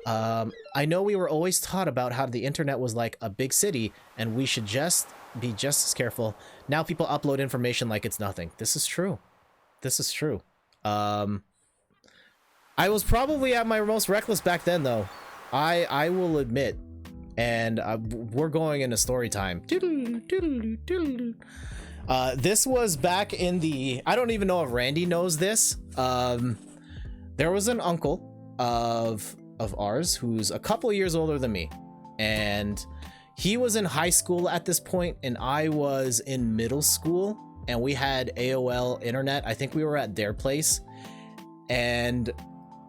I know we were always taught about how the internet was like a big city and we should just be just as careful. Now people upload information like it's nothing. This is true. This is true. I was probably at my most reckless back then, though. I will admit. And we're going into story time. This was back in the... I don't even know if Randy knows this. There was an uncle of ours who's a couple years older than me. And he was in high school at this point, and I was in middle school. And we had AOL internet. I think we were at their place. And...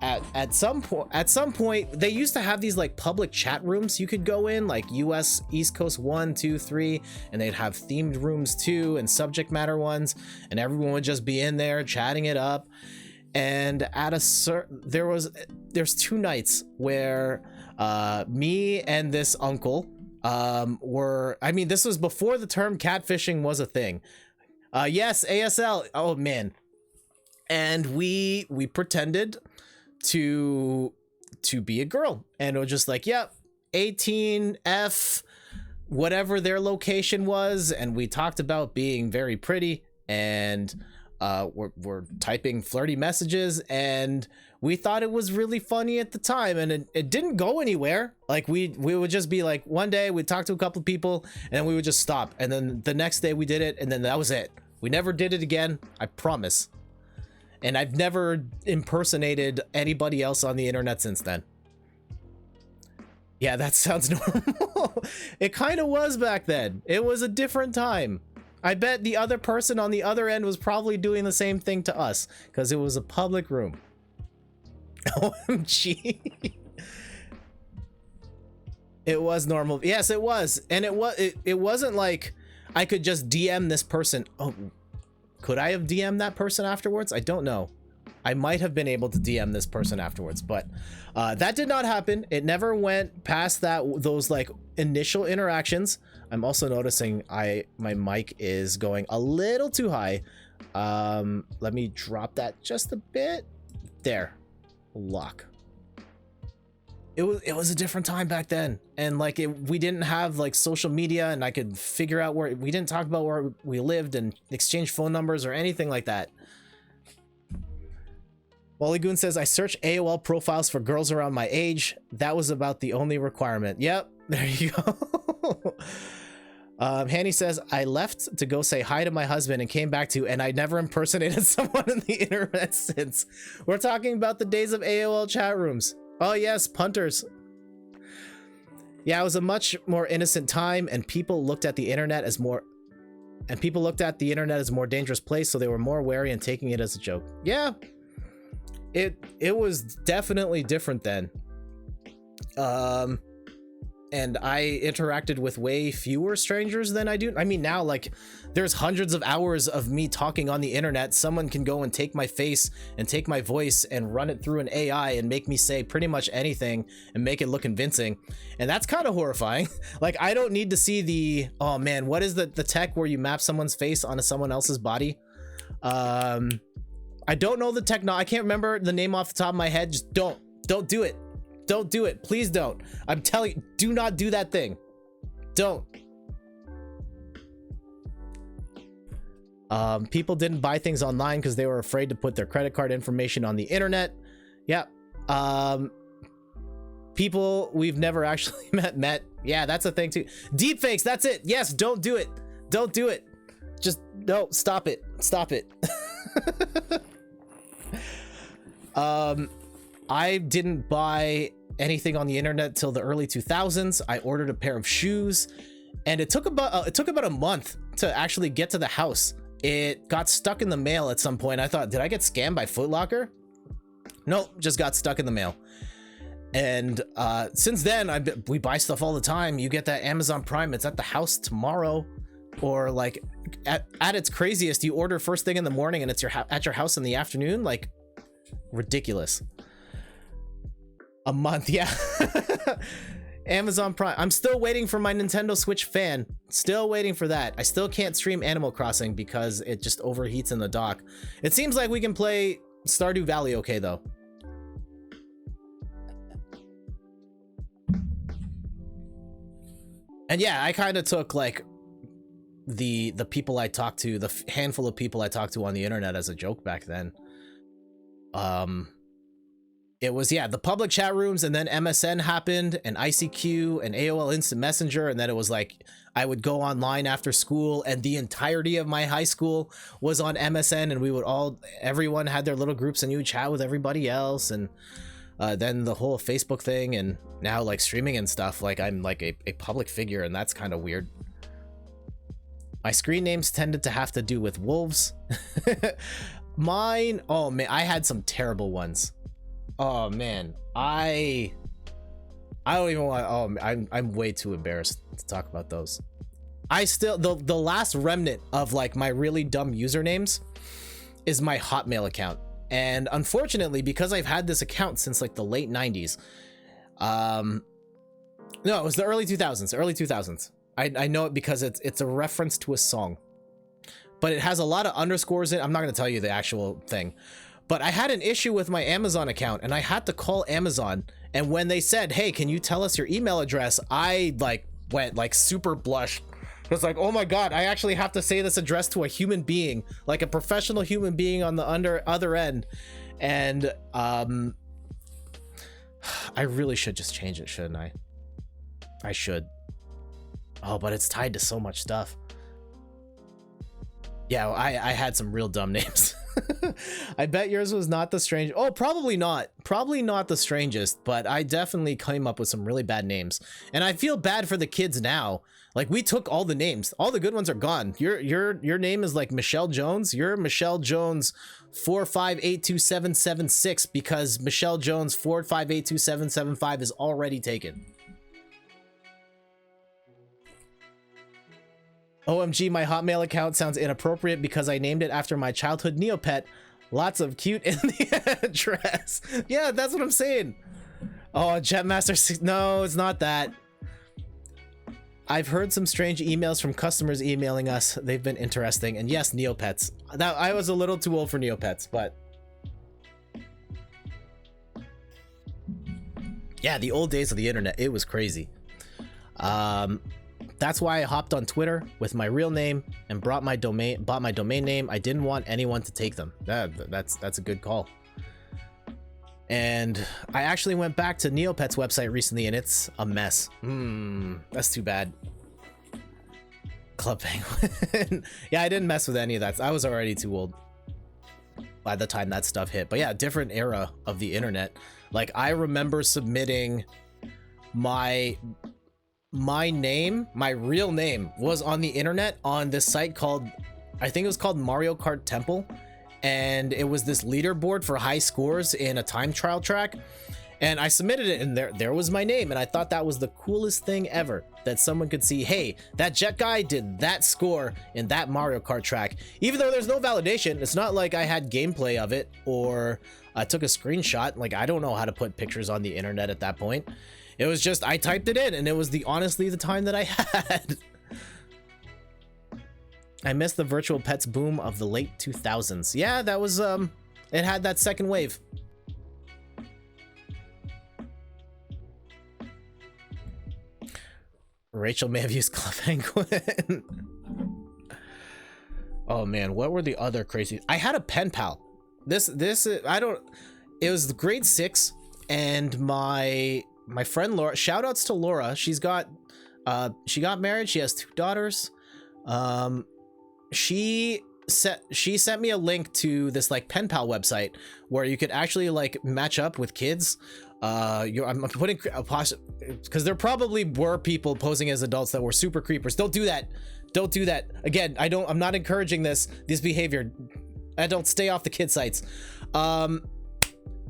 At some point they used to have these like public chat rooms you could go in, like US East Coast 1, 2, 3, and they'd have themed rooms too and subject matter ones, and everyone would just be in there chatting it up. And at there's 2 nights where me and this uncle this was before the term catfishing was a thing. Yes, ASL. Oh man. And we pretended to be a girl, and it was just like, yep, 18F, whatever their location was, and we talked about being very pretty, and we're typing flirty messages, and we thought it was really funny at the time, and it didn't go anywhere. Like we would just be like, one day we'd talk to a couple of people and then we would just stop, and then the next day we did it, and then that was it. We never did it again, I promise. And I've never impersonated anybody else on the internet since then. Yeah, that sounds normal. It kind of was back then. It was a different time. I bet the other person on the other end was probably doing the same thing to us because it was a public room. OMG. It was normal. Yes, it was. And it wasn't like I could just DM this person. Oh, could I have DM'd that person afterwards? I don't know. I might have been able to DM this person afterwards, but that did not happen. It never went past those like initial interactions. I'm also noticing my mic is going a little too high. Let me drop that just a bit. There. Lock. It was a different time back then, and like we didn't have like social media, and I could figure out where we didn't talk about where we lived and exchange phone numbers or anything like that. Wally Goon says, I searched AOL profiles for girls around my age. That was about the only requirement. Yep, there you go. Hanny says, I left to go say hi to my husband and came back to, and I never impersonated someone on the internet since. We're talking about the days of AOL chat rooms. Oh yes, punters. Yeah, it was a much more innocent time, and people looked at the internet as more dangerous place, so they were more wary and taking it as a joke. Yeah. It was definitely different then. And I interacted with way fewer strangers than I do. I mean, now, like, there's hundreds of hours of me talking on the internet. Someone can go and take my face and take my voice and run it through an AI and make me say pretty much anything and make it look convincing. And that's kind of horrifying. Like, I don't need to see the, oh man, what is the tech where you map someone's face onto someone else's body? I don't know the techno. I can't remember the name off the top of my head. Just don't do it. Don't do it. Please don't. I'm telling you, do not do that thing. Don't. People didn't buy things online because they were afraid to put their credit card information on the internet. Yeah. People we've never actually met. Yeah, that's a thing too. Deepfakes, that's it. Yes, don't do it. Don't do it. Just no, stop it. Stop it. I didn't buy anything on the internet till the early 2000s. I ordered a pair of shoes, and it took about a month to actually get to the house. It got stuck in the mail at some point. I thought, did I get scammed by Foot Locker? Nope, just got stuck in the mail. And since then, we buy stuff all the time. You get that Amazon Prime, it's at the house tomorrow. Or like at its craziest, you order first thing in the morning and it's at your house in the afternoon. Like, ridiculous. A month, yeah. Amazon Prime. I'm still waiting for my Nintendo Switch fan. Still waiting for that. I still can't stream Animal Crossing because it just overheats in the dock. It seems like we can play Stardew Valley okay though. And yeah, I kind of took like the people I talked to, the handful of people I talked to on the internet as a joke back then. It was, yeah, the public chat rooms, and then MSN happened, and ICQ and AOL Instant Messenger, and then it was like I would go online after school, and the entirety of my high school was on MSN, and we would everyone had their little groups, and you would chat with everybody else, and then the whole Facebook thing, and now like streaming and stuff, like I'm like a public figure, and that's kind of weird. My screen names tended to have to do with wolves. Mine, oh man, I had some terrible ones. Oh man, I don't even want. Oh, I'm way too embarrassed to talk about those. I still, the last remnant of like my really dumb usernames is my Hotmail account, and unfortunately, because I've had this account since like the late 90s, no, it was the early 2000s. I know it because it's a reference to a song, but it has a lot of underscores in it. I'm not going to tell you the actual thing. But I had an issue with my Amazon account, and I had to call Amazon. And when they said, hey, can you tell us your email address? I like went like super blushed. It was like, oh my God, I actually have to say this address to a human being, like a professional human being on the other end. And I really should just change it, shouldn't I? I should. Oh, but it's tied to so much stuff. Yeah, well, I had some real dumb names. I bet yours was not the strange. Oh, probably not the strangest, but I definitely came up with some really bad names, and I feel bad for the kids now. Like, we took all the names, all the good ones are gone. Your name is like Michelle Jones. You're Michelle Jones 4582776 because Michelle Jones 4582775 is already taken. OMG, my Hotmail account sounds inappropriate because I named it after my childhood Neopet. Lots of cute in the address. Yeah, that's what I'm saying. Oh, Jetmaster, no, it's not that. I've heard some strange emails from customers emailing us. They've been interesting. And yes, Neopets. That, I was a little too old for Neopets, but yeah, the old days of the internet, it was crazy. That's why I hopped on Twitter with my real name and bought my domain name. I didn't want anyone to take them. That's a good call. And I actually went back to Neopet's website recently, and it's a mess. That's too bad. Club Penguin. Yeah, I didn't mess with any of that. I was already too old by the time that stuff hit. But yeah, different era of the internet. Like, I remember submitting my name, my real name, was on the internet on this site called, I think it was called Mario Kart Temple, and it was this leaderboard for high scores in a time trial track, and I submitted it, and there was my name, and I thought that was the coolest thing ever, that someone could see, hey, that Jet guy did that score in that Mario Kart track, even though there's no validation. It's not like I had gameplay of it, or I took a screenshot. Like, I don't know how to put pictures on the internet at that point. It was just, I typed it in, and it was honestly the time that I had. I missed the virtual pets boom of the late 2000s. Yeah, that was, it had that second wave. Rachel may have used Club Penguin. Oh man, what were the other crazy? I had a pen pal. It was grade 6, and my friend Laura, shout outs to Laura. She got married. She has 2 daughters. She sent me a link to this like pen pal website where you could actually like match up with kids. I'm putting because there probably were people posing as adults that were super creepers. Don't do that. Don't do that. Again, I'm not encouraging this behavior. Adults, stay off the kid sites.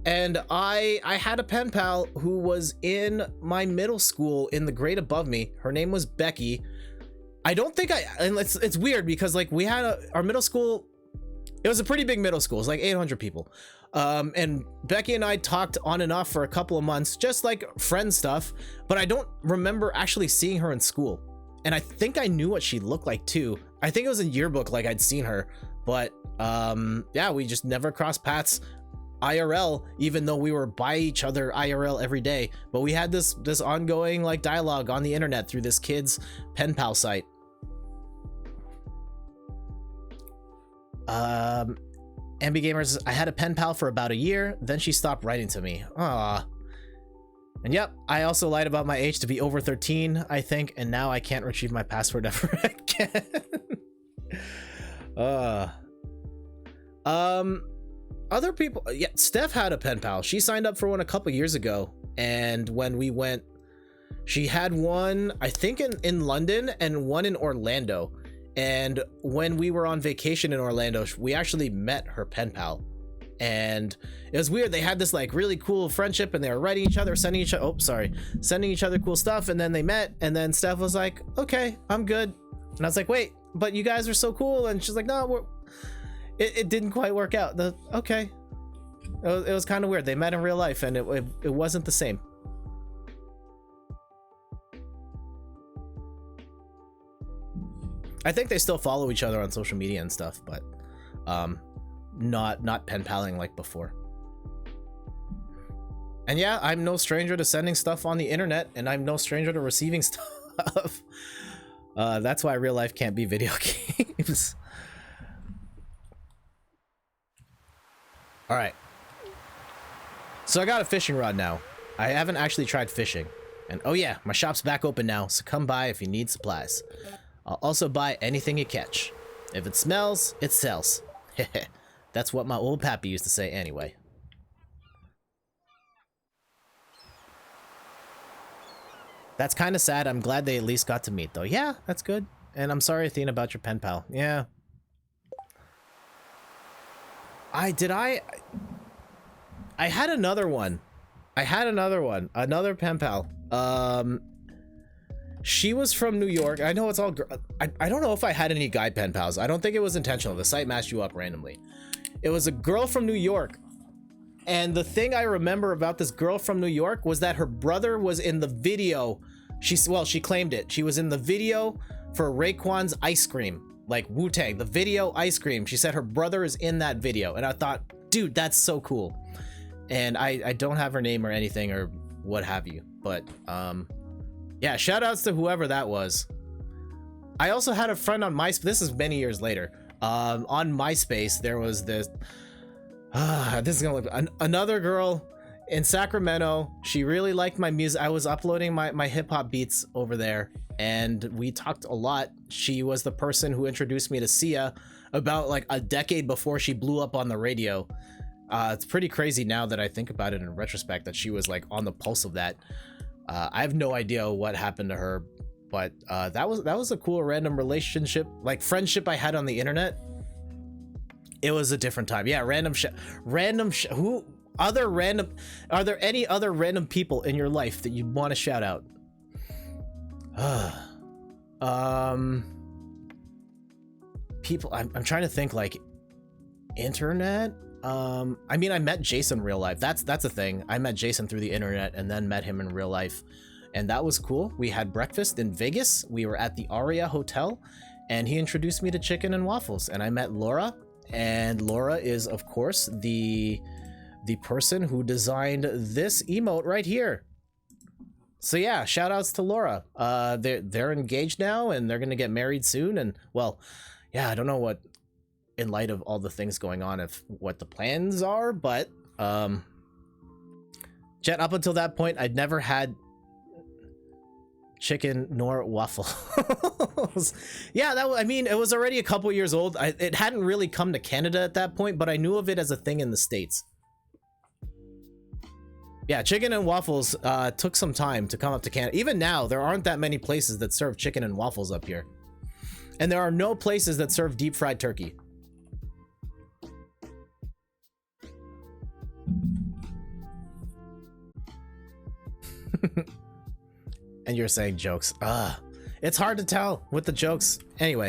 And I had a pen pal who was in my middle school in the grade above me. Her name was Becky. I don't think and it's weird because like we had our middle school, it was a pretty big middle school. It was like 800 people. And Becky and I talked on and off for a couple of months, just like friend stuff, but I don't remember actually seeing her in school. And I think I knew what she looked like too. I think it was in yearbook, like I'd seen her, but yeah, we just never crossed paths. IRL, even though we were by each other IRL every day. But we had this ongoing like dialogue on the internet through this kid's pen pal site. Ambi Gamers, I had a pen pal for about a year, then she stopped writing to me. Ah. And yep, I also lied about my age to be over 13, I think, and now I can't retrieve my password ever again. Other people, yeah, Steph had a pen pal. She signed up for one a couple years ago, and when we went, she had one, I think in London and one in Orlando. And when we were on vacation in Orlando, we actually met her pen pal. And it was weird. They had this like really cool friendship, and they were writing each other, sending each other cool stuff. And then they met, and then Steph was like, okay, I'm good. And I was like, wait, but you guys are so cool. And she's like, no, it didn't quite work out. Okay. It was kind of weird. They met in real life, and it wasn't the same. I think they still follow each other on social media and stuff, but not pen paling like before. And yeah, I'm no stranger to sending stuff on the internet, and I'm no stranger to receiving stuff. That's why real life can't be video games. All right. So I got a fishing rod now. I haven't actually tried fishing. And oh yeah, my shop's back open now, so come by if you need supplies. I'll also buy anything you catch. If it smells, it sells. That's what my old pappy used to say anyway. That's kind of sad. I'm glad they at least got to meet though. Yeah, that's good. And I'm sorry, Athena, about your pen pal. Yeah. I had another one. Another pen pal. She was from New York. I know it's all I don't know if I had any guy pen pals. I don't think it was intentional. The site matched you up randomly. It was a girl from New York. And the thing I remember about this girl from New York was that her brother was in the video. She claimed it. She was in the video for Raekwon's ice cream, like Wu-Tang, the video ice cream. She said her brother is in that video. And I thought, dude, that's so cool. And I don't have her name or anything or what have you, but yeah, shout outs to whoever that was. I also had a friend on MySpace. This is many years later. On MySpace, there was this. This is gonna look another girl in Sacramento. She really liked my music. I was uploading my hip hop beats over there, and we talked a lot. She was the person who introduced me to Sia about like a decade before she blew up on the radio. It's pretty crazy now that I think about it in retrospect that she was like on the pulse of that. I have no idea what happened to her, but that was a cool random relationship, like friendship I had on the internet. It was a different time. Yeah, are there any other random people in your life that you want to shout out? People, I'm trying to think, like internet. I mean, I met Jason in real life. That's a thing. I met Jason through the internet and then met him in real life, and that was cool. We had breakfast in Vegas. We were at the Aria Hotel, and he introduced me to chicken and waffles, and I met Laura. And Laura is, of course, the person who designed this emote right here. So yeah, shout outs to Laura. They're engaged now, and they're gonna get married soon. And well, yeah, I don't know what, in light of all the things going on, what the plans are, but Jet, up until that point, I'd never had chicken nor waffles. Yeah, I mean, it was already a couple years old. It hadn't really come to Canada at that point, but I knew of it as a thing in the States. Yeah, chicken and waffles took some time to come up to Canada. Even now, there aren't that many places that serve chicken and waffles up here. And there are no places that serve deep fried turkey. And you're saying jokes. It's hard to tell with the jokes. Anyway.